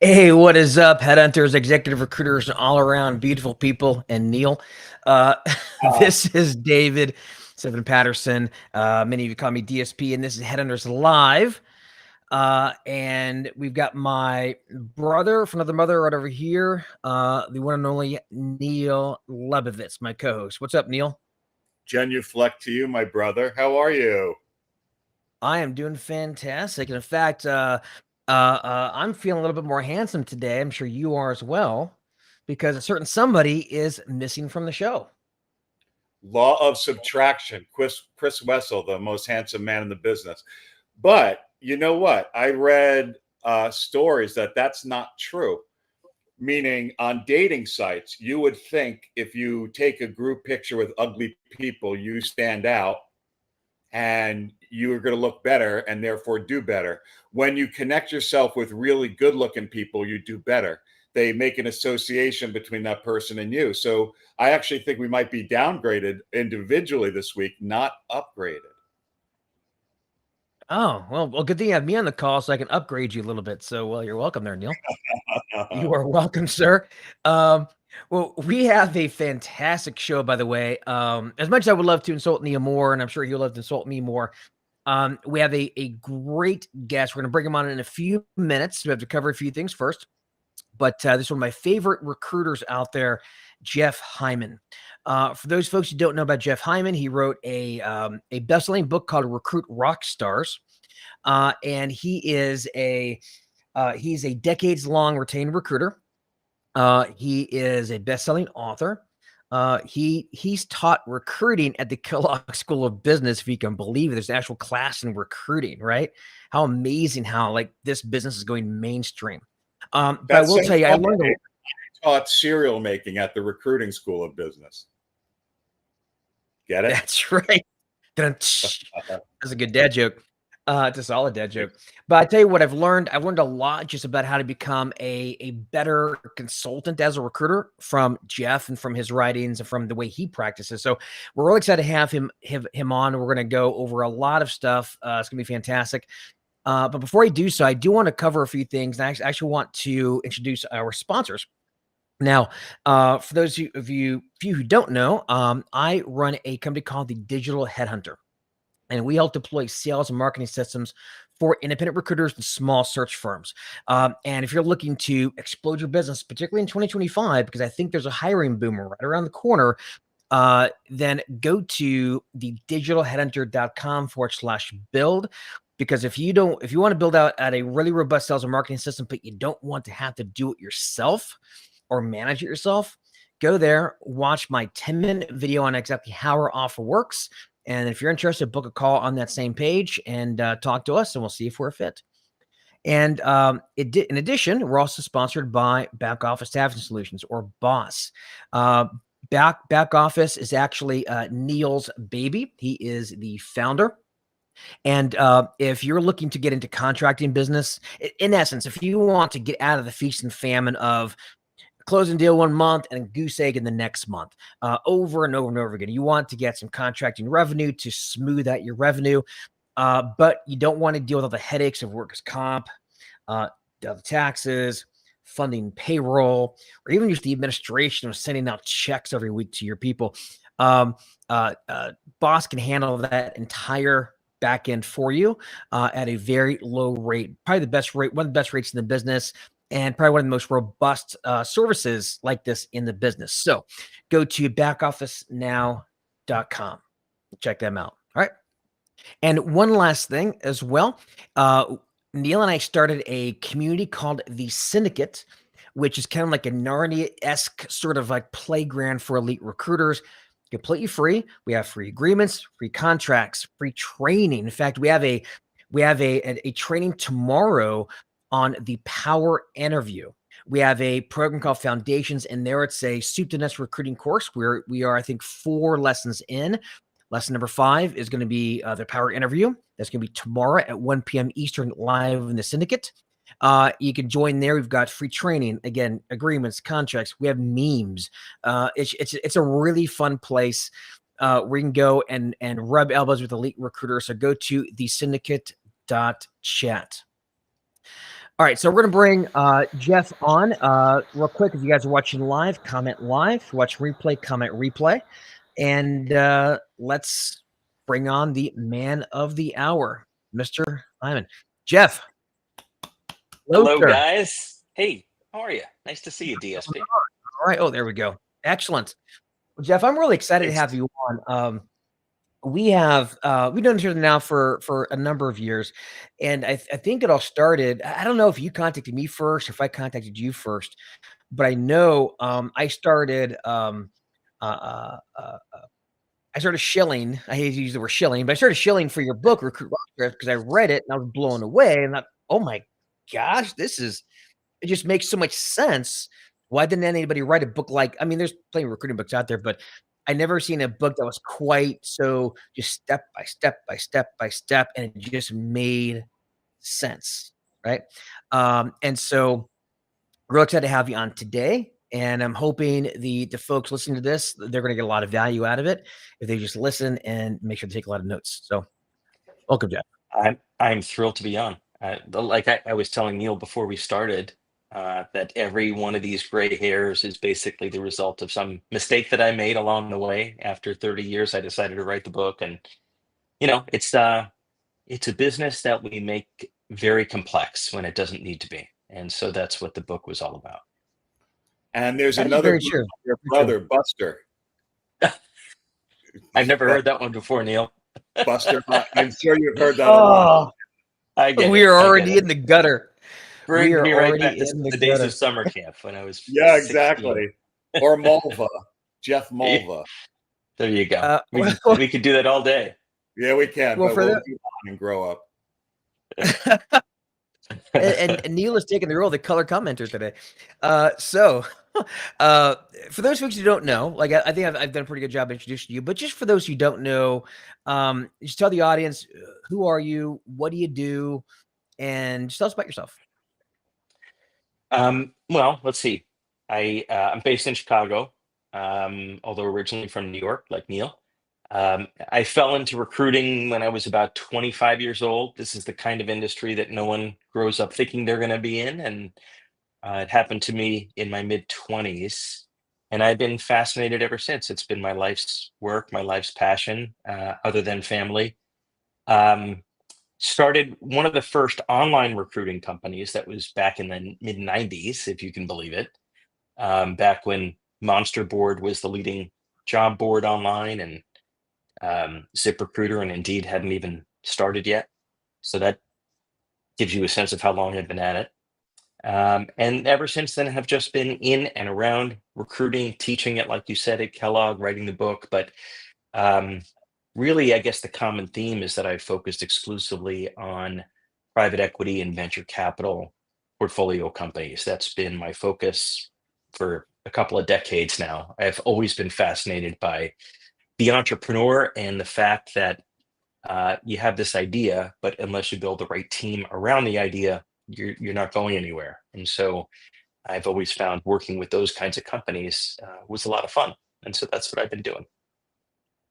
Hey, what is up, Headhunters, executive recruiters, and all around beautiful people, and Neil. Uh, Uh, this is David Seven Patterson. Many of you call me DSP, and this is Headhunters Live. And we've got my brother from another mother right over here, the one and only Neil Lebovitz, my co-host. What's up, Neil? genuflect to you, my brother. How are you? I am doing fantastic. And in fact, I'm feeling a little bit more handsome today. I'm sure you are as well, because a certain somebody is missing from the show. Law of subtraction. Chris Wessel, the most handsome man in the business. But you know what? I read stories that that's not true. Meaning, on dating sites, you would think if you take a group picture with ugly people, you stand out and you are going to look better and therefore do better. When you connect yourself with really good looking people, you do better. They make an association between that person and you. So I actually think we might be downgraded individually this week, not upgraded. Oh, well, good thing you have me on the call so I can upgrade you a little bit. So, well, you're welcome there, Neil. You are welcome, sir. Well, we have a fantastic show, by the way. As much as I would love to insult Neil more, and I'm sure he'll love to insult me more, we have a great guest. We're going to bring him on in a few minutes. We have to cover a few things first. But this is one of my favorite recruiters out there, Jeff Hyman. For those folks who don't know about Jeff Hyman, he wrote a best-selling book called Recruit Rockstars, and he's a decades-long retained recruiter. He is a best-selling author. He's taught recruiting at the Kellogg School of Business, if you can believe it. There's an actual class in recruiting, right? How amazing how like this business is going mainstream. But I That's will so tell you, I funny. learned I taught cereal making at the recruiting school of business. Get it? that's right. That's a good dad joke. It's a solid dad joke. But I tell you what, I've learned a lot just about how to become a better consultant as a recruiter from Jeff and from his writings and from the way he practices. So we're really excited to have him on. We're going to go over a lot of stuff. It's going to be fantastic. But before I do so, I do want to cover a few things. And I actually want to introduce our sponsors. Now, for those of you who don't know, I run a company called the Digital Headhunter, and we help deploy sales and marketing systems for independent recruiters and small search firms. And if you're looking to explode your business, particularly in 2025, because I think there's a hiring boom right around the corner, then go to the digitalheadhunter.com/build. Because if you want to build out at a really robust sales and marketing system, but you don't want to have to do it yourself or manage it yourself, go there, watch my 10-minute video on exactly how our offer works. And if you're interested, book a call on that same page and talk to us, and we'll see if we're a fit. And in addition, we're also sponsored by Back Office Staffing Solutions, or BOSS. Back Office is actually Neil's baby. He is the founder. And if you're looking to get into contracting business, in essence, if you want to get out of the feast and famine of closing deal one month and goose egg in the next month, over and over and over again, you want to get some contracting revenue to smooth out your revenue, but you don't want to deal with all the headaches of workers' comp, the taxes, funding payroll, or even just the administration of sending out checks every week to your people. Boss can handle that entire back end for you at a very low rate, probably the best rate, one of the best rates in the business, and probably one of the most robust services like this in the business. So go to backofficenow.com. Check them out. All right. And one last thing as well. Neil and I started a community called the Syndicate, which is kind of like a Narnia-esque sort of like playground for elite recruiters. Completely free. We have free agreements, free contracts, free training. In fact, we have a training tomorrow on the power interview. We have a program called Foundations, and there it's a soup to nuts recruiting course where we are, I think, 4 lessons in. Lesson number 5 is going to be the power interview. That's going to be tomorrow at 1 p.m. Eastern, live in the Syndicate. You can join there. We've got free training, again, agreements, contracts. We have memes. It's a really fun place where you can go and rub elbows with elite recruiters. So go to thesyndicate.chat. All right, so we're going to bring Jeff on real quick. If you guys are watching live, comment live. Watch replay, comment replay. And let's bring on the man of the hour, Mr. Hyman. Jeff. Hello, sir. guys. Hey, how are you? Nice to see you, DSP. All right. Oh, there we go. Excellent. Well, Jeff, I'm really excited to have you on. We've done this here now for a number of years, and I think it all started. I don't know if you contacted me first, or if I contacted you first, but I know I started. I started shilling. I hate to use the word shilling, but I started shilling for your book, Recruit Rockstar, because I read it and I was blown away. And I, oh my gosh, it just makes so much sense. Why didn't anybody write a book like, I mean, there's plenty of recruiting books out there, but I never seen a book that was quite so just step by step by step by step, and it just made sense, right? And so real excited to have you on today. And I'm hoping the folks listening to this, they're going to get a lot of value out of it if they just listen and make sure to take a lot of notes. So welcome, Jeff. I'm thrilled to be on. Like I was telling Neil before we started, that every one of these gray hairs is basically the result of some mistake that I made along the way. After 30 years, I decided to write the book, and it's a business that we make very complex when it doesn't need to be, and so that's what the book was all about. And there's another your brother, Buster. I've never heard that one before, Neil. Buster, I'm sure you've heard that a lot. We are already in the gutter. Bring me right back to the days of summer camp when I was 16. Exactly. Or Mulva, Jeff Mulva. There you go. We could do that all day. Yeah, we can. Well, but we'll move on and grow up. and Neil is taking the role of the color commenter today. For those folks who don't know, like I think I've done a pretty good job introducing you, but just for those who don't know, just tell the audience, who are you, what do you do, and just tell us about yourself. Well, let's see. I'm based in Chicago, although originally from New York, like Neil. I fell into recruiting when I was about 25 years old. This is the kind of industry that no one grows up thinking they're going to be in. And it happened to me in my mid-20s. And I've been fascinated ever since. It's been my life's work, my life's passion, other than family. Started one of the first online recruiting companies that was back in the mid-90s, if you can believe it. Back when Monster Board was the leading job board online, and ZipRecruiter and Indeed hadn't even started yet. So that gives you a sense of how long I've been at it. And ever since then, have just been in and around recruiting, teaching it, like you said, at Kellogg, writing the book. But really, I guess the common theme is that I've focused exclusively on private equity and venture capital portfolio companies. That's been my focus for a couple of decades now. I've always been fascinated by the entrepreneur and the fact that you have this idea, but unless you build the right team around the idea, you're not going anywhere. And so I've always found working with those kinds of companies was a lot of fun. And so that's what I've been doing.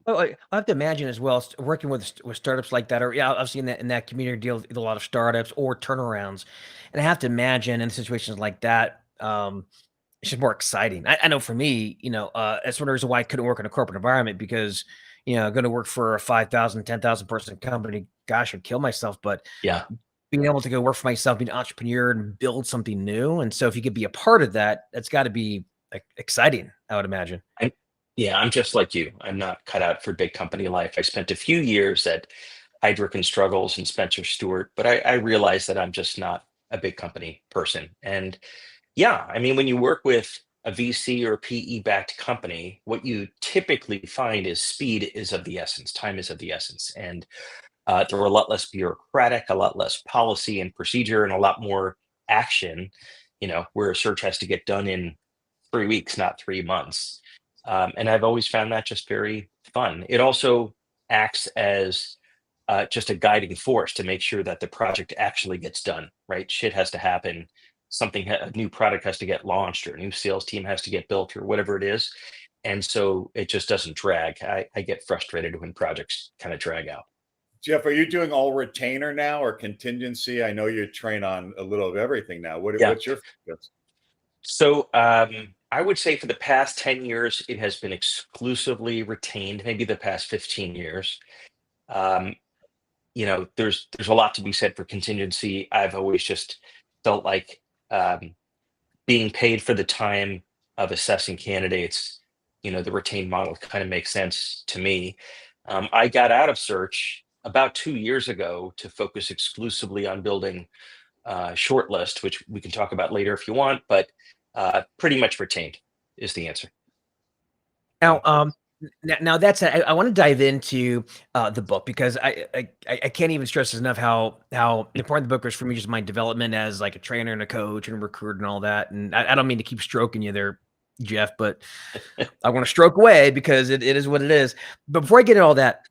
Well, I have to imagine as well, working with startups like that, or I've seen that in that community deal with a lot of startups or turnarounds, and I have to imagine in situations like that, it's just more exciting. I know for me, that's one reason why I couldn't work in a corporate environment, because going to work for a 5,000, 10,000 person company, gosh, I'd kill myself. But yeah, being able to go work for myself, be an entrepreneur, and build something new, and so if you could be a part of that, that's got to be exciting, I would imagine. Yeah, I'm just like you. I'm not cut out for big company life. I spent a few years at Heidrick and Struggles and Spencer Stewart, but I realized that I'm just not a big company person. And yeah, I mean, when you work with a VC or PE-backed company, what you typically find is speed is of the essence, time is of the essence. And they're a lot less bureaucratic, a lot less policy and procedure, and a lot more action, where a search has to get done in 3 weeks, not 3 months. And I've always found that just very fun. It also acts as just a guiding force to make sure that the project actually gets done, right? Shit has to happen. A new product has to get launched, or a new sales team has to get built, or whatever it is. And so it just doesn't drag. I get frustrated when projects kind of drag out. Jeff, are you doing all retainer now or contingency? I know you train on a little of everything now. Yeah. What's your focus? So I would say for the past 10 years, it has been exclusively retained, maybe the past 15 years. Um, there's a lot to be said for contingency. I've always just felt like being paid for the time of assessing candidates, the retained model kind of makes sense to me. I got out of search about 2 years ago to focus exclusively on building shortlist, which we can talk about later if you want, but pretty much retained is the answer. Now, now that's I want to dive into the book because I can't even stress enough how important the book was for me, just my development as like a trainer and a coach and a recruiter and all that. And I don't mean to keep stroking you there, Jeff, but I want to stroke away because it is what it is. But before I get into all that,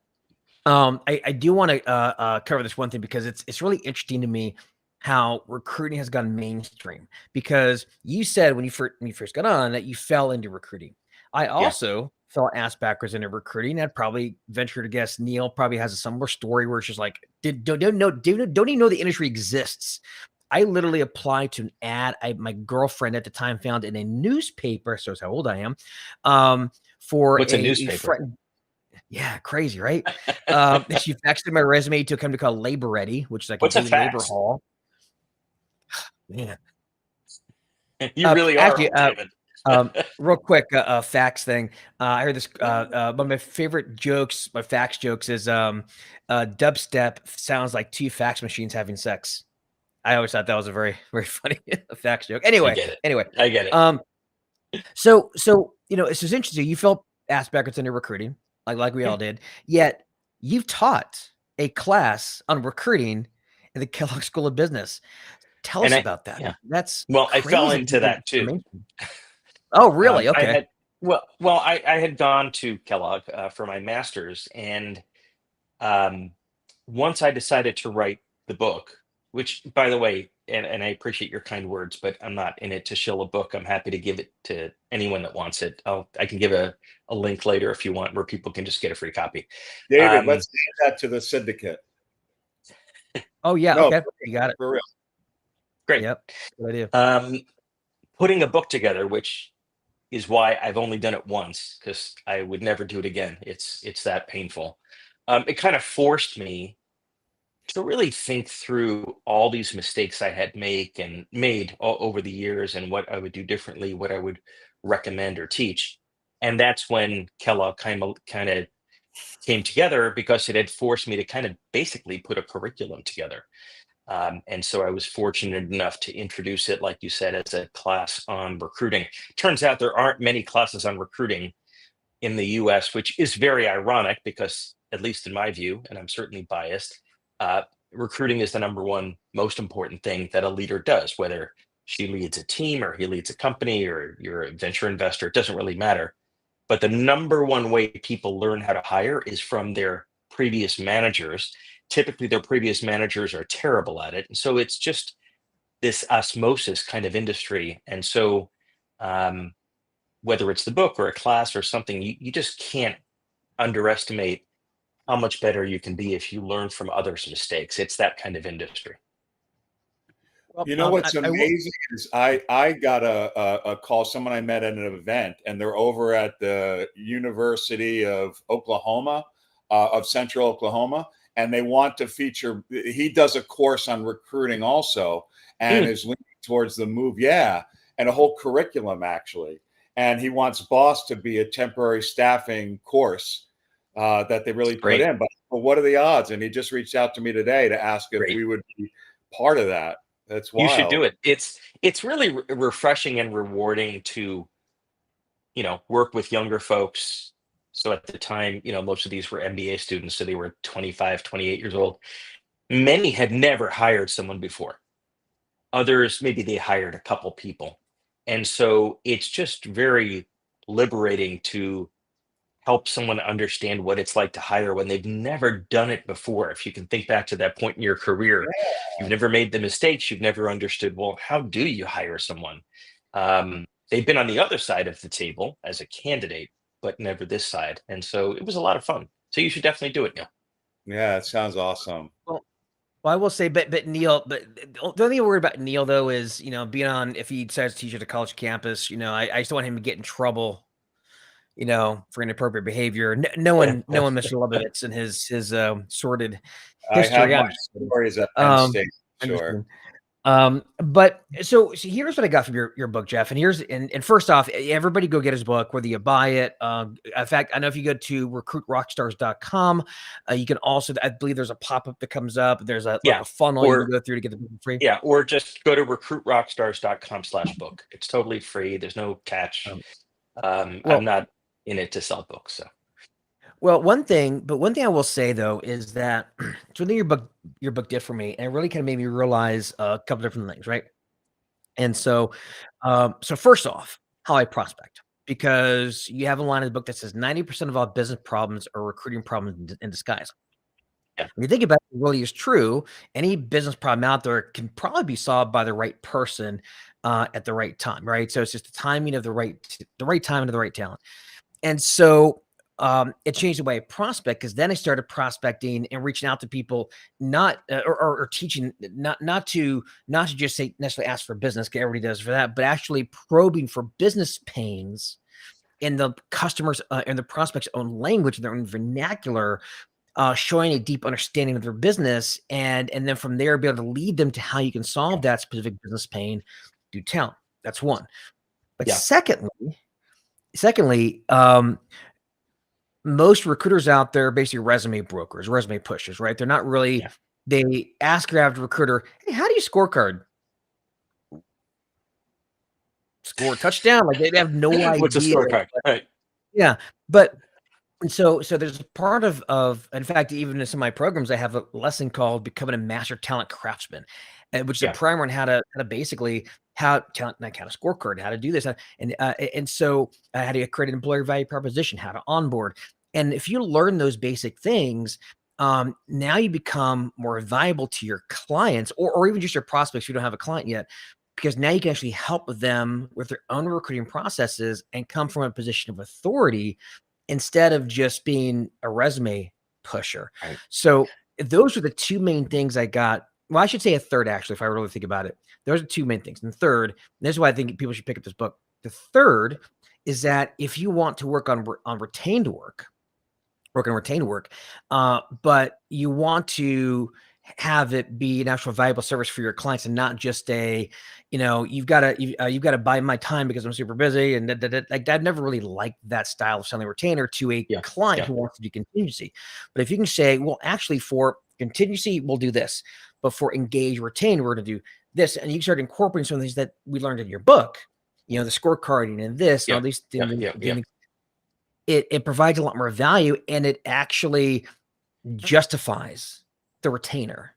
I do want to cover this one thing because it's really interesting to me how recruiting has gone mainstream. Because you said when you first got on that you fell into recruiting. I also fell ass backwards into recruiting. I'd probably venture to guess Neil probably has a similar story where it's just like don't even know the industry exists. I literally applied to an ad my girlfriend at the time found in a newspaper. So it's how old I am. For What's a newspaper? Yeah, crazy, right? She faxed my resume to a company called Labor Ready, which is like What's a a gay labor fax? hall. Man, You really are actually, old, David. real quick, fax thing. I heard this. One of my favorite jokes, my fax jokes, is dubstep sounds like two fax machines having sex. I always thought that was a very, very funny fax joke. I Anyway, get it. I get it. so it's just interesting. You felt ass backwards into recruiting, like we Yeah. all did. Yet you've taught a class on recruiting in the Kellogg School of Business. Tell us about that. Yeah. That's Well, I fell crazy. into that too. Oh, really? I Okay. had I had gone to Kellogg for my master's, and um, once I decided to write the book, which, by the way, and I appreciate your kind words, but I'm not in it to shill a book. I'm happy to give it to anyone that wants it. I can give a link later if you want, where people can just get a free copy. David, let's hand that to the syndicate. Oh yeah. No, Okay. You got it. For real. Great. Yep. Good idea. Putting a book together, which is why I've only done it once, because I would never do it again. It's that painful. It kind of forced me to really think through all these mistakes I had made all over the years, and what I would do differently, what I would recommend or teach. And that's when Kellogg kind of came together, because it had forced me to kind of basically put a curriculum together. And so I was fortunate enough to introduce it, like you said, as a class on recruiting. Turns out there aren't many classes on recruiting in the US, which is very ironic because, at least in my view, and I'm certainly biased, recruiting is the number one most important thing that a leader does, whether she leads a team or he leads a company or you're a venture investor, it doesn't really matter. But the number one way people learn how to hire is from their previous managers. Typically, their previous managers are terrible at it. And so it's just this osmosis kind of industry. And so, whether it's the book or a class or something, you just can't underestimate how much better you can be if you learn from others' mistakes. It's that kind of industry. Well, You know what's amazing is I got a call, someone I met at an event, and they're over at the University of Oklahoma, of Central Oklahoma, and they want to feature. He does a course on recruiting also, and is leaning towards the move, and a whole curriculum actually. And he wants Boss to be a temporary staffing course that they really put in. But what are the odds? And he just reached out to me today to ask if we would be part of that. That's wild. You should do it. It's really refreshing and rewarding to, work with younger folks. So at the time, most of these were MBA students, so they were 25, 28 years old. Many had never hired someone before. Others, maybe they hired a couple people. And so it's just very liberating to help someone understand what it's like to hire when they've never done it before. If you can think back to that point in your career, you've never made the mistakes, you've never understood, well, how do you hire someone? They've been on the other side of the table as a candidate, but never this side. And so it was a lot of fun. So you should definitely do it, Neil. Yeah, it sounds awesome. Well, I will say, but Neil, but the only thing I worry about Neil though is, being on, if he decides to teach at a college campus, I just don't want him to get in trouble, for inappropriate behavior. No one Mr. Lebovitz and his sordid I have history. my I'm just kidding. stories at Penn State, I'm just sure. kidding. But so here's what I got from your book, Jeff. And first off, everybody go get his book, whether you buy it. In fact, I know if you go to recruitrockstars.com, you can also, I believe there's a pop-up that comes up. There's a funnel you can go through to get the book for free. Yeah, or just go to recruitrockstars.com/book. It's totally free. There's no catch. I'm not in it to sell books, so. Well, one thing I will say though is that something your book did for me, and it really kind of made me realize a couple different things, right? And so, first off, how I prospect, because you have a line in the book that says 90% of all business problems are recruiting problems in disguise. Yeah. When you think about it, it really is true. Any business problem out there can probably be solved by the right person at the right time, right? So it's just the timing of the right time and the right talent. And so it changed the way I prospect, because then I started prospecting and reaching out to people, not or teaching, not to just say necessarily ask for business, because everybody does for that, but actually probing for business pains in the customers and the prospects' own language, their own vernacular, showing a deep understanding of their business, and then from there be able to lead them to how you can solve that specific business pain through talent. That's one. But secondly, most recruiters out there are basically resume brokers, resume pushers, right? They're not really, they ask your average recruiter, hey, how do you scorecard? Score touchdown? Like, they have no idea. What's a scorecard? Right. Yeah. But so there's a part of, in fact, even in some of my programs, I have a lesson called Becoming a Master Talent Craftsman, which is a primer on how to basically how talent, like how to scorecard, how to do this. And so how to create an employer value proposition, how to onboard. And if you learn those basic things, now you become more valuable to your clients, or even just your prospects who don't have a client yet, because now you can actually help them with their own recruiting processes and come from a position of authority instead of just being a resume pusher. Right. So those are the two main things I got. Well, I should say a third, actually, if I really think about it. Those are two main things. And third, and this is why I think people should pick up this book. The third is that if you want to work on retained work, but you want to have it be an actual valuable service for your clients, and not just you've got to buy my time because I'm super busy, and like I've never really liked that style of selling retainer to a client who wants to do contingency. But if you can say, well, actually for contingency, we'll do this, but for engage retain, we're going to do this, and you start incorporating some of these that we learned in your book, the scorecarding and this, and all these things. It provides a lot more value, and it actually justifies the retainer.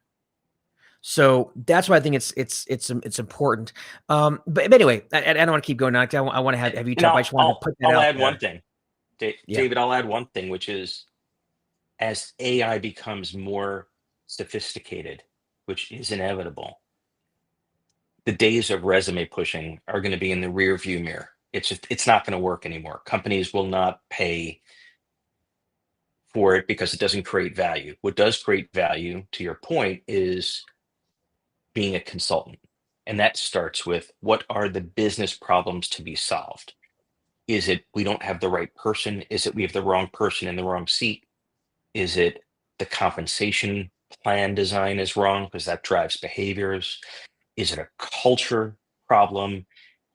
So that's why I think it's important. But anyway, I don't want to keep going on. I want to have you talk. I just want to put that out. I'll add one thing, David. I'll add one thing, which is, as AI becomes more sophisticated, which is inevitable, the days of resume pushing are going to be in the rear view mirror. It's not going to work anymore. Companies will not pay for it because it doesn't create value. What does create value, to your point, is being a consultant. And that starts with, what are the business problems to be solved? Is it we don't have the right person? Is it we have the wrong person in the wrong seat? Is it the compensation plan design is wrong because that drives behaviors? Is it a culture problem?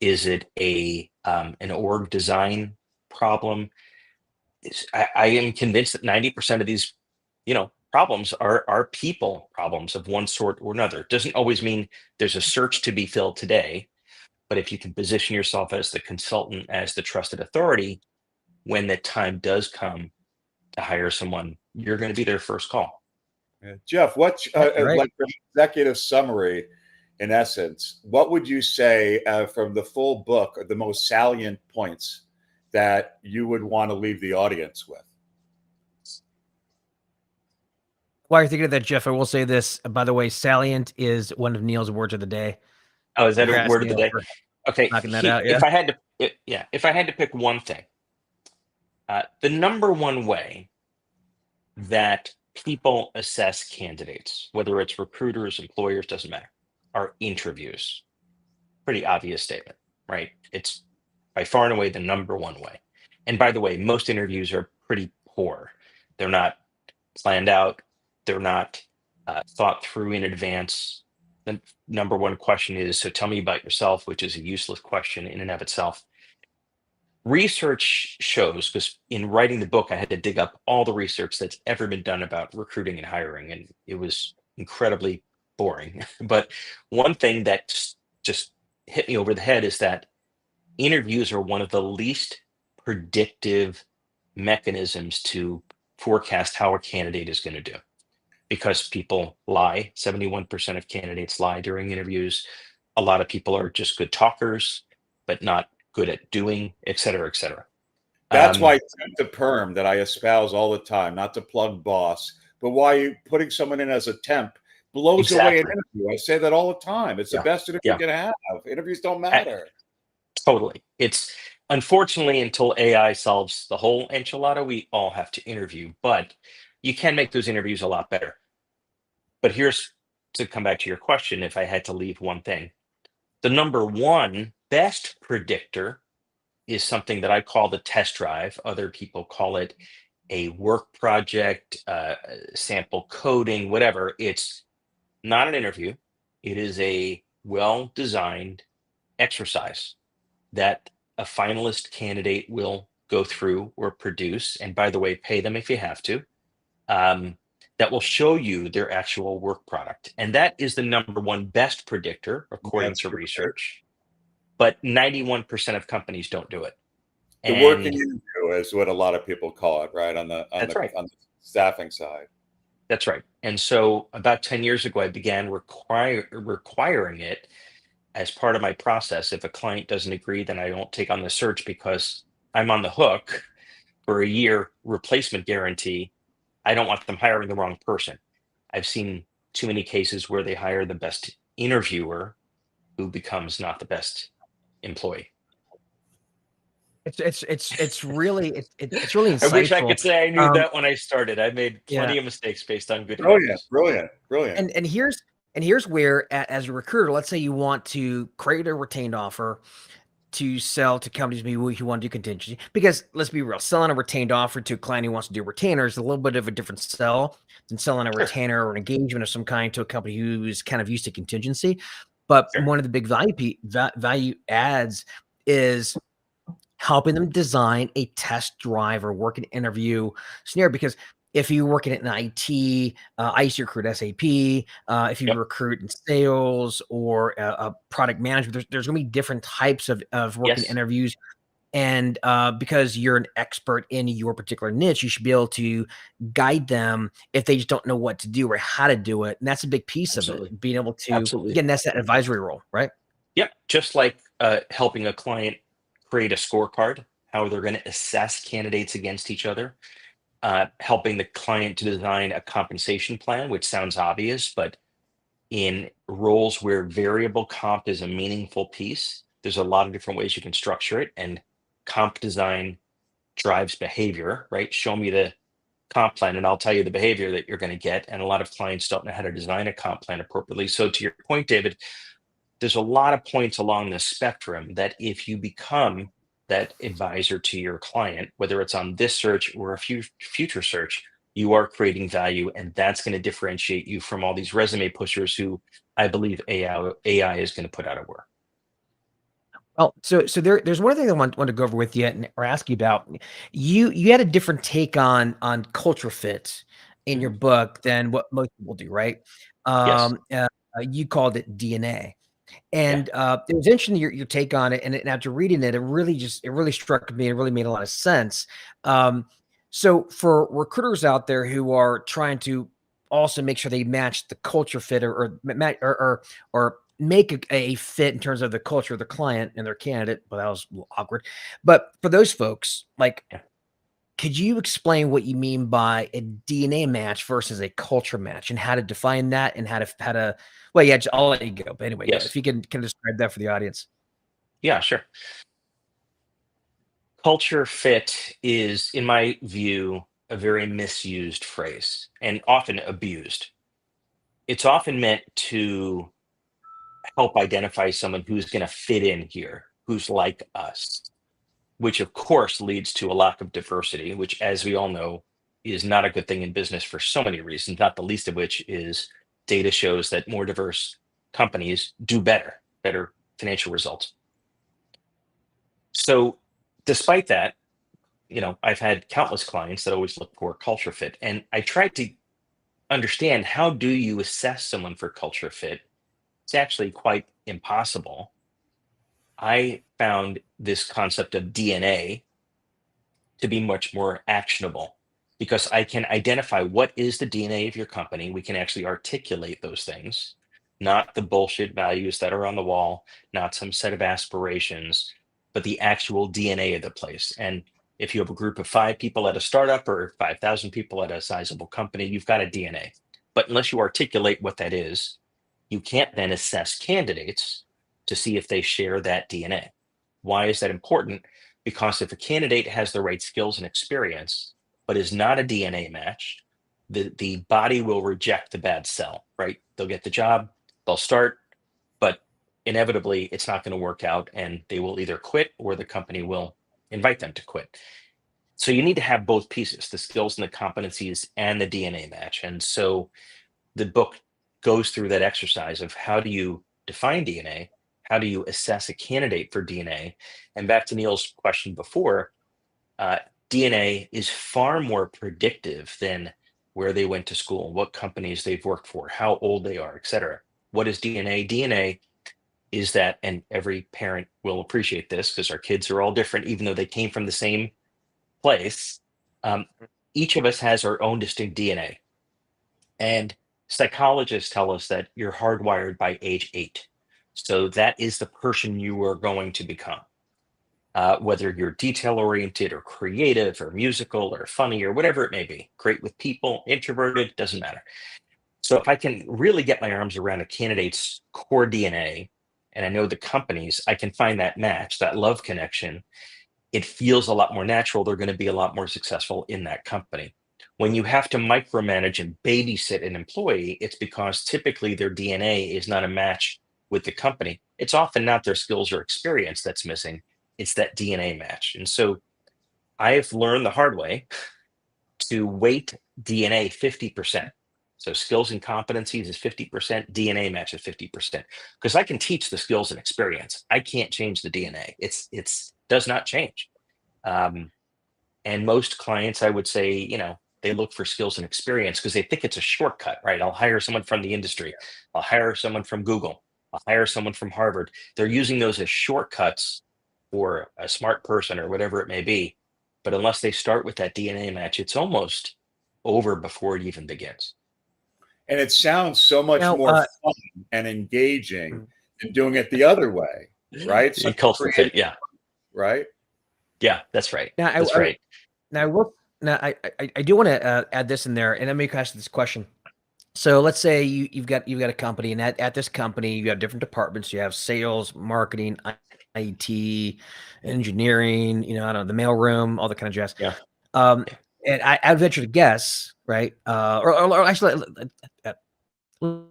Is it an org design problem? I am convinced that 90% of these, problems are people problems of one sort or another. It doesn't always mean there's a search to be filled today, but if you can position yourself as the consultant, as the trusted authority, when the time does come to hire someone, you're going to be their first call. Jeff, what's like an executive summary? In essence, what would you say from the full book are the most salient points that you would want to leave the audience with? While you're thinking of that, Jeff, I will say this. By the way, salient is one of Neil's words of the day. Oh, is that a word of the day? Okay. That out, if I had to pick one thing, the number one way that people assess candidates, whether it's recruiters, employers, doesn't matter, are interviews. Pretty obvious statement, right? It's by far and away the number one way. And by the way, most interviews are pretty poor. They're not planned out. They're not thought through in advance. The number one question is, so tell me about yourself, which is a useless question in and of itself. Research shows, because in writing the book, I had to dig up all the research that's ever been done about recruiting and hiring, and it was incredibly boring. But one thing that just hit me over the head is that interviews are one of the least predictive mechanisms to forecast how a candidate is going to do, because people lie. 71% of candidates lie during interviews. A lot of people are just good talkers, but not good at doing, et cetera, et cetera. That's why temp to perm that I espouse all the time, not to plug boss, but why putting someone in as a temp blows away an interview. I say that all the time. It's the best interview you can have. Interviews don't matter. Totally. It's unfortunately, until AI solves the whole enchilada, we all have to interview, but you can make those interviews a lot better. But here's to come back to your question, if I had to leave one thing. The number one best predictor is something that I call the test drive. Other people call it a work project, sample coding, whatever. It's not an interview. It is a well-designed exercise that a finalist candidate will go through or produce. And by the way, pay them if you have to. That will show you their actual work product. And that is the number one best predictor, according to research. But 91% of companies don't do it. The working interview is what a lot of people call it, right? On the staffing side. That's right. And so about 10 years ago, I began requiring it as part of my process. If a client doesn't agree, then I don't take on the search, because I'm on the hook for a year replacement guarantee. I don't want them hiring the wrong person. I've seen too many cases where they hire the best interviewer who becomes not the best employee. It's really insightful. I wish I could say I knew that when I started. I made plenty of mistakes based on good interviews. Brilliant. And here's where, as a recruiter, let's say you want to create a retained offer to sell to companies maybe who want to do contingency, because let's be real, selling a retained offer to a client who wants to do retainer is a little bit of a different sell than selling a retainer or an engagement of some kind to a company who's kind of used to contingency. But one of the big value adds is helping them design a test drive or work an interview scenario. Because if you work in IT, I used to recruit SAP. If you recruit in sales or product management, there's going to be different types of working interviews. And because you're an expert in your particular niche, you should be able to guide them if they just don't know what to do or how to do it. And that's a big piece of it, being able to, again, that's that advisory role, right? Yep. Just like helping a client create a scorecard, how they're going to assess candidates against each other. Helping the client to design a compensation plan, which sounds obvious, but in roles where variable comp is a meaningful piece, there's a lot of different ways you can structure it. And comp design drives behavior, right? Show me the comp plan and I'll tell you the behavior that you're going to get. And a lot of clients don't know how to design a comp plan appropriately. So to your point, David, there's a lot of points along the spectrum that if you become that advisor to your client, whether it's on this search or a future search, you are creating value, and that's going to differentiate you from all these resume pushers who I believe AI is going to put out of work. Well, so there's one thing I want to go over with you or ask you about. You had a different take on culture fit in your book than what most people do, right? You called it DNA. And it was interesting your take on it, and after reading it, it really struck me. It really made a lot of sense. So for recruiters out there who are trying to also make sure they match the culture fit or make a fit in terms of the culture of the client and their candidate, but that was a little awkward. But for those folks, like, could you explain what you mean by a DNA match versus a culture match, and how to define that, and how to well, yeah, I'll let you go. But anyway, if you can describe that for the audience. Yeah, sure. Culture fit is, in my view, a very misused phrase and often abused. It's often meant to help identify someone who's going to fit in here, who's like us, which of course leads to a lack of diversity, which, as we all know, is not a good thing in business for so many reasons, not the least of which is data shows that more diverse companies do better financial results. So despite that, I've had countless clients that always look for culture fit. And I tried to understand, how do you assess someone for culture fit? It's actually quite impossible. I found this concept of DNA to be much more actionable because I can identify what is the DNA of your company. We can actually articulate those things, not the bullshit values that are on the wall, not some set of aspirations, but the actual DNA of the place. And if you have a group of 5 people at a startup or 5,000 people at a sizable company, you've got a DNA. But unless you articulate what that is, you can't then assess candidates to see if they share that DNA. Why is that important? Because if a candidate has the right skills and experience, but is not a DNA match, the body will reject the bad cell, right? They'll get the job, they'll start, but inevitably it's not going to work out and they will either quit or the company will invite them to quit. So you need to have both pieces, the skills and the competencies and the DNA match. And so the book goes through that exercise of how do you define DNA? How do you assess a candidate for DNA? And back to Neil's question before, DNA is far more predictive than where they went to school, what companies they've worked for, how old they are, et cetera. What is DNA? DNA is that, and every parent will appreciate this because our kids are all different, even though they came from the same place. Each of us has our own distinct DNA. And psychologists tell us that you're hardwired by age 8. So that is the person you are going to become. Whether you're detail oriented or creative or musical or funny or whatever it may be, great with people, introverted, doesn't matter. So if I can really get my arms around a candidate's core DNA, and I know the companies, I can find that match, that love connection. It feels a lot more natural. They're going to be a lot more successful in that company. When you have to micromanage and babysit an employee, it's because typically their DNA is not a match with the company. It's often not their skills or experience that's missing. It's that DNA match. And so I've learned the hard way to weight DNA 50%. So skills and competencies is 50%, DNA match is 50%. Because I can teach the skills and experience. I can't change the DNA. It's does not change. And most clients, I would say, they look for skills and experience because they think it's a shortcut, right? I'll hire someone from the industry. I'll hire someone from Google. I'll hire someone from Harvard. They're using those as shortcuts for a smart person or whatever it may be. But unless they start with that DNA match, it's almost over before it even begins. And it sounds so much more fun and engaging than doing it the other way, right? So culture fit, yeah. Right? Yeah, that's right. Now, that's right. I do want to add this in there, and let me ask this question. So let's say you've got a company, and at this company you have different departments. You have sales, marketing, IT, engineering. I don't know, the mailroom, all that kind of jazz. Yeah. And I'd venture to guess, right? Or actually, well,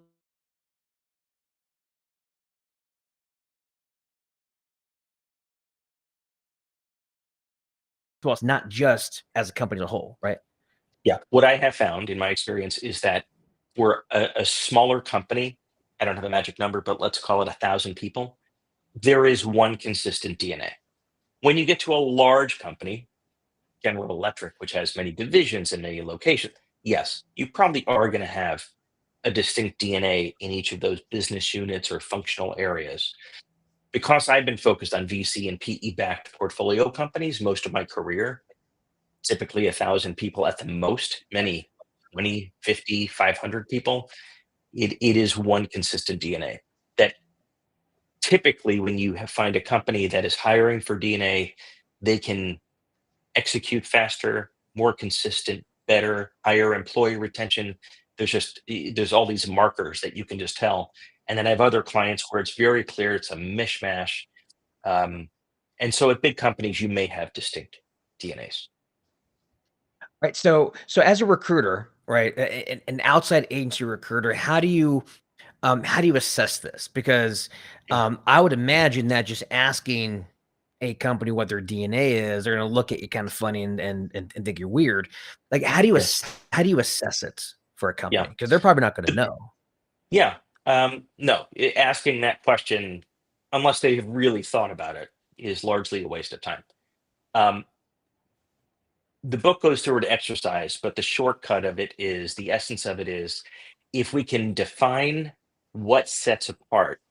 it's not just as a company as a whole, right? Yeah. What I have found in my experience is that for a smaller company, I don't have a magic number, but let's call it 1,000 people, there is one consistent DNA. When you get to a large company, General Electric, which has many divisions and many locations, yes, you probably are going to have a distinct DNA in each of those business units or functional areas. Because I've been focused on VC and PE backed portfolio companies most of my career, typically 1,000 people at the most, many 20, 50, 500 people, it is one consistent DNA that typically when you find a company that is hiring for DNA, they can execute faster, more consistent, better, higher employee retention. There's all these markers that you can just tell. And then I have other clients where it's very clear it's a mishmash. And so at big companies, you may have distinct DNAs. Right. So as a recruiter, right, an outside agency recruiter, how do you assess this? Because I would imagine that just asking a company what their DNA is, they're going to look at you kind of funny and think you're weird. Like, Yes. how do you assess it for a Yeah. company? Because they're probably not going to know. Yeah. No, asking that question, unless they have really thought about it, is largely a waste of time. Um, the book goes through an exercise, but the shortcut of it is the essence of it is if we can define what sets apart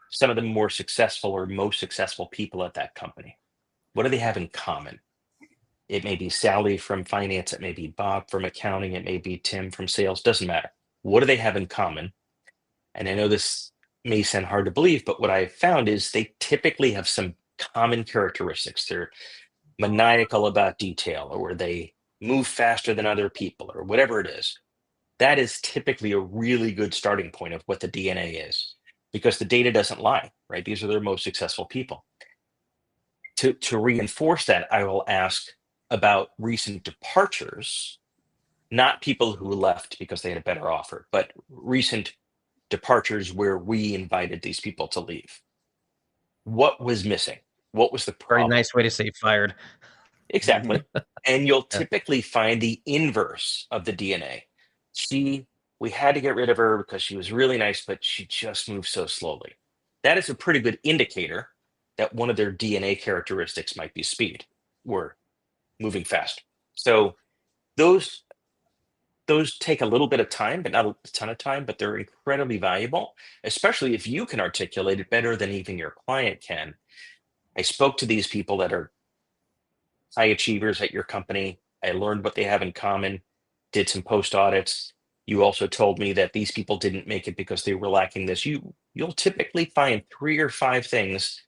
some of the more successful or most successful people at that company, what do they have in common? It may be Sally from finance, it may be Bob from accounting, it may be Tim from sales, doesn't matter. What do they have in common? And I know this may sound hard to believe, but what I've found is they typically have some common characteristics. They're maniacal about detail, or they move faster than other people, or whatever it is. That is typically a really good starting point of what the DNA is, because the data doesn't lie, right? These are their most successful people. To reinforce that, I will ask about recent departures, not people who left because they had a better offer, but recent departures where we invited these people to leave. What was missing? What was the Very problem? nice way to say fired. Exactly. And you'll Yeah. typically find the inverse of the DNA. She, we had to get rid of her because she was really nice, but she just moved so slowly. That is a pretty good indicator that one of their DNA characteristics might be speed or moving fast. So those those take a little bit of time, but not a ton of time, but they're incredibly valuable, especially if you can articulate it better than even your client can. I spoke to these people that are high achievers at your company. I learned what they have in common, did some post audits. You also told me that these people didn't make it because they were lacking this. You'll typically find 3 or 5 things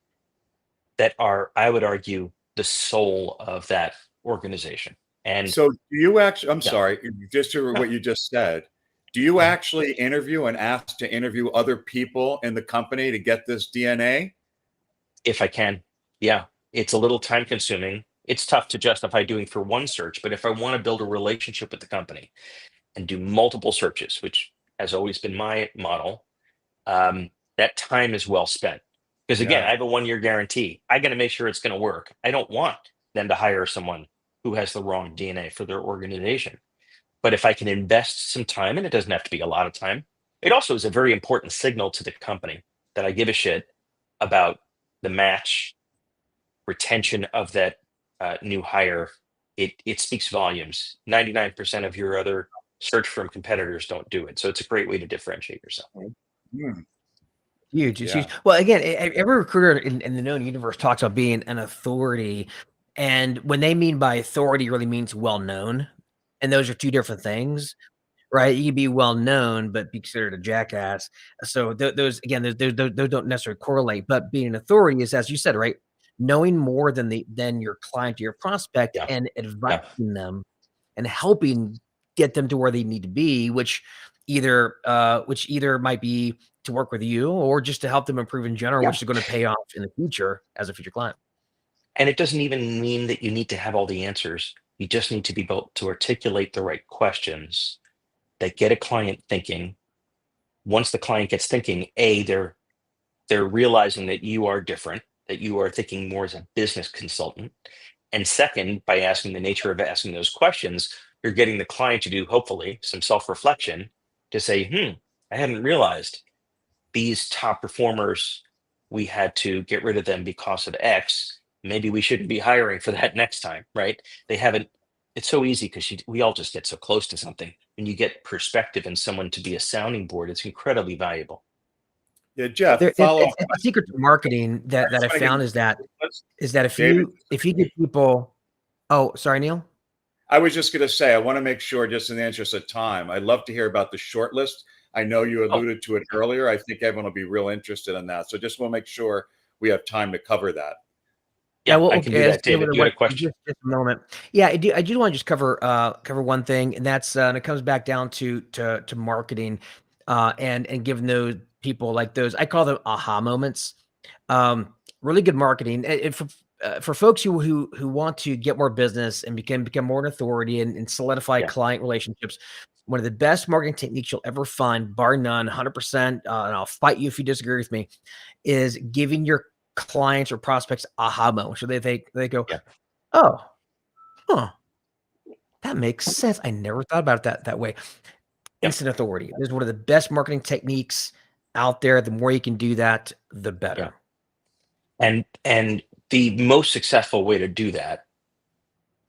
that are, I would argue, the soul of that organization. And So do you actually, I'm yeah, sorry, just to no, what you just said, do you actually interview and ask to interview other people in the company to get this DNA? if I can, yeah, it's a little time consuming. It's tough to justify doing for one search, but if I want to build a relationship with the company and do multiple searches, which has always been my model, that time is well spent. Because again, Yeah. I have a 1 year guarantee. I got to make sure it's going to work. I don't want them to hire someone who has the wrong DNA for their organization. But if I can invest some time, and it doesn't have to be a lot of time, it also is a very important signal to the company that I give a shit about the match, retention of that new hire. It speaks volumes. 99% of your other search firm competitors don't do it. So it's a great way to differentiate yourself. Hmm. Huge. It's huge. Yeah. Well, again, every recruiter in the known universe talks about being an authority. And when they mean by authority, really means well known. And those are two different things, right? You can be well known, but be considered a jackass. So those again, those don't necessarily correlate. But being an authority is, as you said, right, knowing more than your client or your prospect Yeah. and Yeah. advising them and helping get them to where they need to be, which either might be to work with you or just to help them improve in general, Yeah. which is going to pay off in the future as a future client. And it doesn't even mean that you need to have all the answers. You just need to be able to articulate the right questions that get a client thinking. Once the client gets thinking, they're realizing that you are different, that you are thinking more as a business consultant. And second, by asking the nature of asking those questions, you're getting the client to do hopefully some self-reflection to say, I hadn't realized these top performers, we had to get rid of them because of X. Maybe we shouldn't be hiring for that next time, right? They haven't. It's so easy because we all just get so close to something. When you get perspective and someone to be a sounding board, it's incredibly valuable. Yeah, Jeff, There, follow up it's a question. secret to marketing I that just I want to give found let's is that David. if you give people, oh, sorry, Neil. I was just going to say, I want to make sure, just in the interest of time, I'd love to hear about the short list. I know you Oh, alluded to it earlier. I think everyone will be real interested in that. So just want to make sure we have time to cover that. Yeah, yeah, well, I can do okay, let's that. deal with David, it you had one a question? just a moment. Yeah, I do want to just cover one thing, and that's and it comes back down to marketing, and giving those people like those I call them aha moments. Really good marketing. for folks who want to get more business and become more an authority and solidify client relationships, one of the best marketing techniques you'll ever find, bar none, 100%, and I'll fight you if you disagree with me, is giving your clients or prospects aha moments. So they go, oh, huh, that makes sense. I never thought about it that way. Instant authority. It is one of the best marketing techniques out there. The more you can do that, the better. And the most successful way to do that,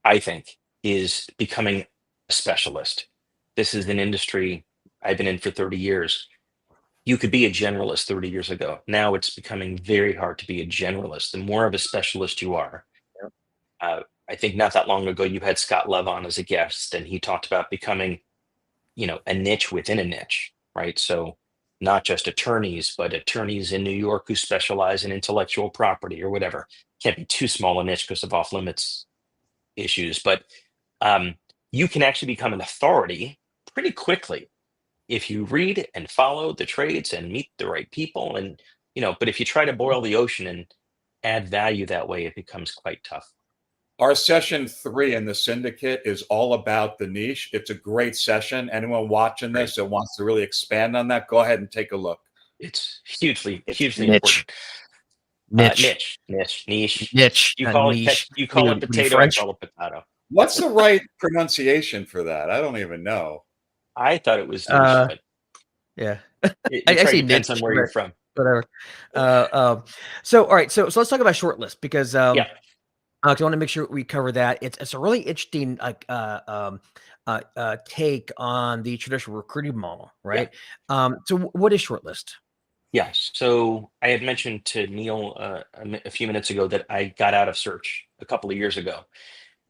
I think, is becoming a specialist. This is an industry I've been in for 30 years. You could be a generalist 30 years ago. Now it's becoming very hard to be a generalist. The more of a specialist you are, I think not that long ago, you had Scott Love on as a guest, and he talked about becoming, a niche within a niche, right? So not just attorneys, but attorneys in New York who specialize in intellectual property or whatever. Can't be too small a niche because of off limits issues, but you can actually become an authority pretty quickly if you read and follow the trades and meet the right people. And, but if you try to boil the ocean and add value that way, it becomes quite tough. Our session 3 in the syndicate is all about the niche. It's a great session. Anyone watching this that wants to really expand on that, go ahead and take a look. It's hugely niche. important. Niche. Niche. You call it potato, I call it potato. What's the right pronunciation for that? I don't even know. I thought it was niche, but I say depends niche, on where you're from. Whatever. So all right, so let's talk about shortlist because I want to make sure we cover that. It's a really interesting take on the traditional recruiting model, right? So what is shortlist? Yes. So I had mentioned to Neil a few minutes ago that I got out of search a couple of years ago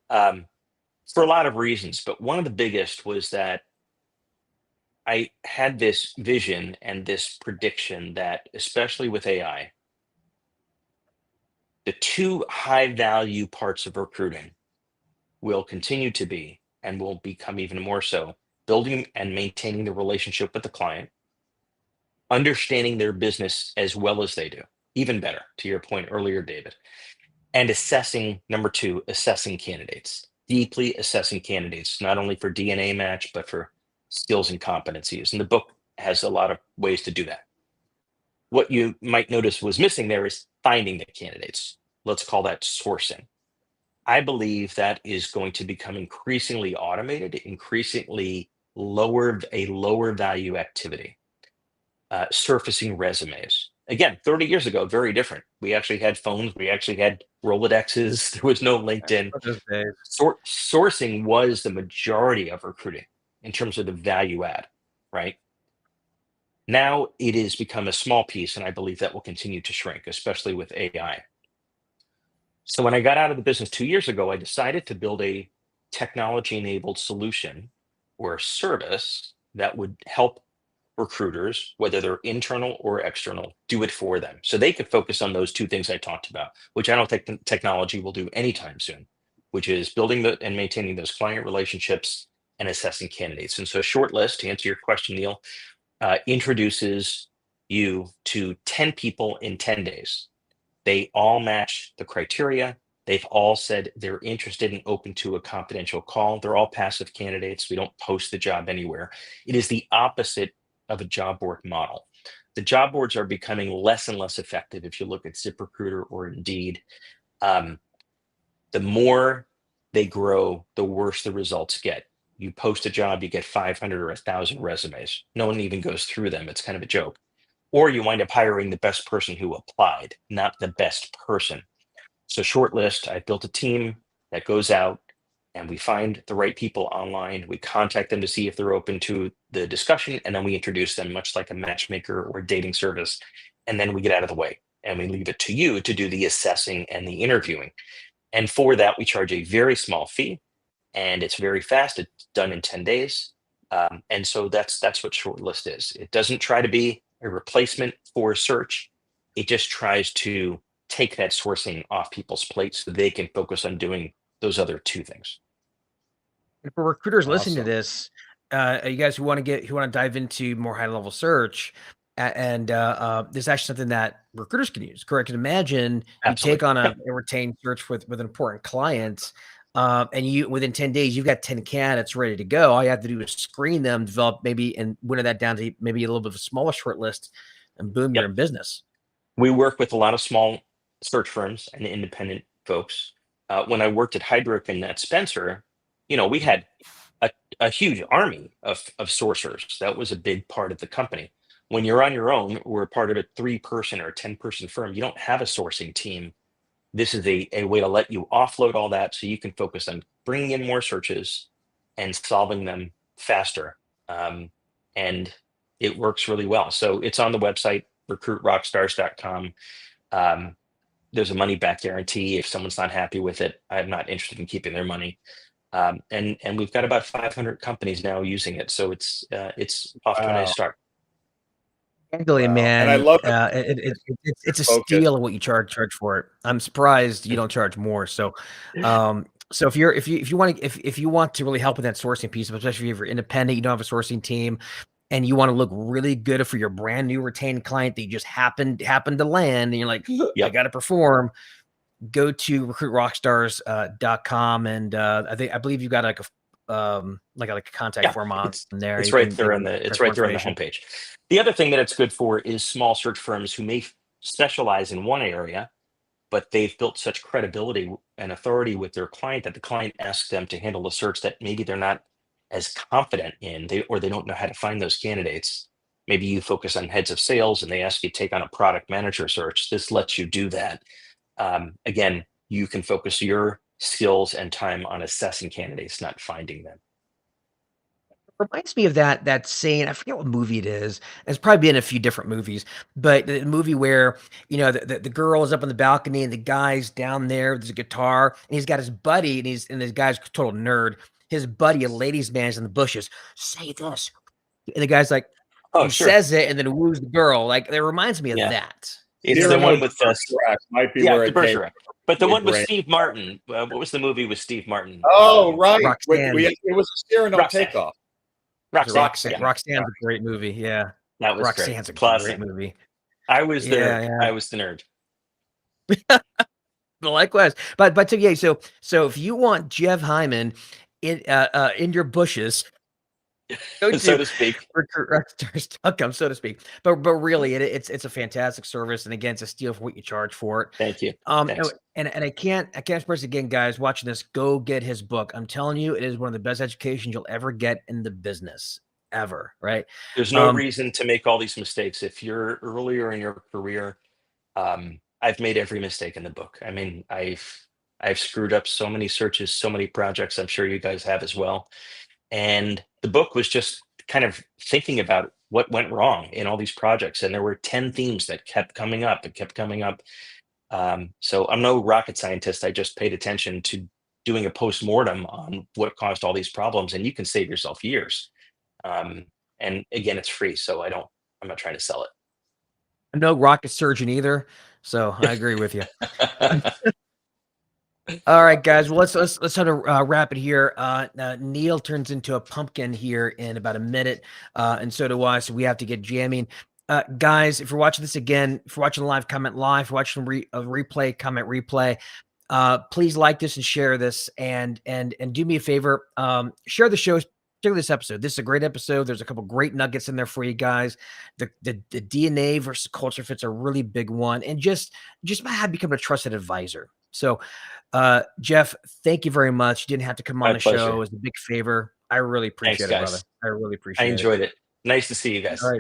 for a lot of reasons. But one of the biggest was that I had this vision and this prediction that, especially with AI, the 2 high value parts of recruiting will continue to be, and will become even more so, building and maintaining the relationship with the client, understanding their business as well as they do, even better, to your point earlier, David, and number 2, assessing candidates, deeply assessing candidates, not only for DNA match, but for skills and competencies. And the book has a lot of ways to do that. What you might notice was missing there is finding the candidates. Let's call that sourcing. I believe that is going to become increasingly automated, increasingly lower value activity. Surfacing resumes. Again, 30 years ago, very different. We actually had phones. We actually had Rolodexes. There was no LinkedIn. Sourcing was the majority of recruiting in terms of the value add, right? Now it has become a small piece, and I believe that will continue to shrink, especially with AI. So when I got out of the business 2 years ago, I decided to build a technology-enabled solution or service that would help recruiters, whether they're internal or external, do it for them. So they could focus on those 2 things I talked about, which I don't think the technology will do anytime soon, which is building and maintaining those client relationships and assessing candidates. And so Shortlist, to answer your question, Neil, introduces you to 10 people in 10 days. They all match the criteria. They've all said they're interested and open to a confidential call. They're all passive candidates. We don't post the job anywhere. It is the opposite of a job board model. The job boards are becoming less and less effective. If you look at ZipRecruiter or Indeed, the more they grow, the worse the results get. You post a job, you get 500 or 1,000 resumes. No one even goes through them. It's kind of a joke. Or you wind up hiring the best person who applied, not the best person. So Shortlist, I built a team that goes out and we find the right people online. We contact them to see if they're open to the discussion, and then we introduce them, much like a matchmaker or a dating service. And then we get out of the way and we leave it to you to do the assessing and the interviewing. And for that, we charge a very small fee, and it's very fast. It's done in 10 days. And so that's what Shortlist is. It doesn't try to be a replacement for search. It just tries to take that sourcing off people's plates so they can focus on doing those other 2 things. And for recruiters listening to this, you guys who want to dive into more high level search, And there's actually something that recruiters can use. Correct. And imagine you take Absolutely. on Yep. a retained search with an important client, and you within 10 days you've got 10 candidates ready to go. All you have to do is screen them, develop maybe, and winnow that down to maybe a little bit of a smaller short list, and boom, you're Yep. in business. We work with a lot of small search firms and independent folks. When I worked at Hydrock and at Spencer, we had a huge army of sourcers. That was a big part of the company. When you're on your own, we're part of a 3-person or a 10-person firm. You don't have a sourcing team. This is a way to let you offload all that so you can focus on bringing in more searches and solving them faster. And it works really well. So it's on the website, recruitrockstars.com. There's a money back guarantee. If someone's not happy with it, I'm not interested in keeping their money. And we've got about 500 companies now using it. So it's off to a nice start. Actually, Wow. man, And I love it's a focus. steal of what you charge for it. I'm surprised you don't charge more. So, so if you want to really help with that sourcing piece, especially if you're independent, you don't have a sourcing team, and you want to look really good for your brand new retained client that you just happened to land, and you're like, I Yep. got to perform. Go to recruitrockstars.com, and I believe you've got like a contact form on there. It's You right can there get on the more homepage. The other thing that it's good for is small search firms who may specialize in one area, but they've built such credibility and authority with their client that the client asks them to handle a search that maybe they're not as confident in, or they don't know how to find those candidates. Maybe you focus on heads of sales and they ask you to take on a product manager search. This lets you do that. Again, you can focus your skills and time on assessing candidates, not finding them. Reminds me of that scene. I forget what movie it is. It's probably been a few different movies, but the movie where the girl is up on the balcony and the guy's down there with his guitar, and he's got his buddy, and this guy's a total nerd. His buddy, a ladies' man, is in the bushes. Say this, and the guy's like, Oh, he sure. says it, and then woos the girl. Like, it reminds me of that. It's Zero the one Note with might be where the it came. Bergerac. But the Your one with brain. Steve Martin. What was the movie with Steve Martin? Oh, right. Roxanne. It was a Zero Note Roxanne. takeoff. Roxanne. Roxanne's a great movie. Yeah, That was Roxanne's great. a Classic. great movie. I was the Yeah. I was the nerd. Likewise, but so if you want Jeff Hyman in your bushes, go to So to speak. recruitrockstars.com, so to speak. But really, it's a fantastic service, and again, it's a steal for what you charge for it. Thank you. No, and I can't express again, guys, watching this, go get his book. I'm telling you, it is one of the best educations you'll ever get in the business ever. Right? There's no reason to make all these mistakes. If you're earlier in your career, I've made every mistake in the book. I mean, I've screwed up so many searches, so many projects. I'm sure you guys have as well. And the book was just kind of thinking about what went wrong in all these projects. And there were 10 themes that kept coming up and kept coming up. So I'm no rocket scientist. I just paid attention to doing a post-mortem on what caused all these problems, and you can save yourself years. And again, it's free. So I'm not trying to sell it. I'm no rocket surgeon either, so I agree with you. All right, guys. Well, let's sort of wrap it here. Neil turns into a pumpkin here in about a minute, and so do I. So we have to get jamming. Guys, if you're watching this again, if you're watching live, comment live. If you're watching a replay, comment replay. Please like this and share this, and do me a favor. Share the show. Share this episode. This is a great episode. There's a couple great nuggets in there for you guys. The DNA versus culture fit's a really big one, and just how to become a trusted advisor. So, Jeff, thank you very much. You didn't have to come on the show. It was a big favor. I really appreciate it, brother. I really appreciate it. I enjoyed it. Nice to see you guys. All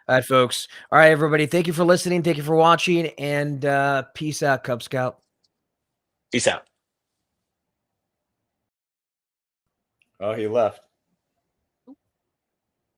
right, folks. All right, everybody. Thank you for listening. Thank you for watching, and peace out, Cub Scout. Peace out. Oh, he left.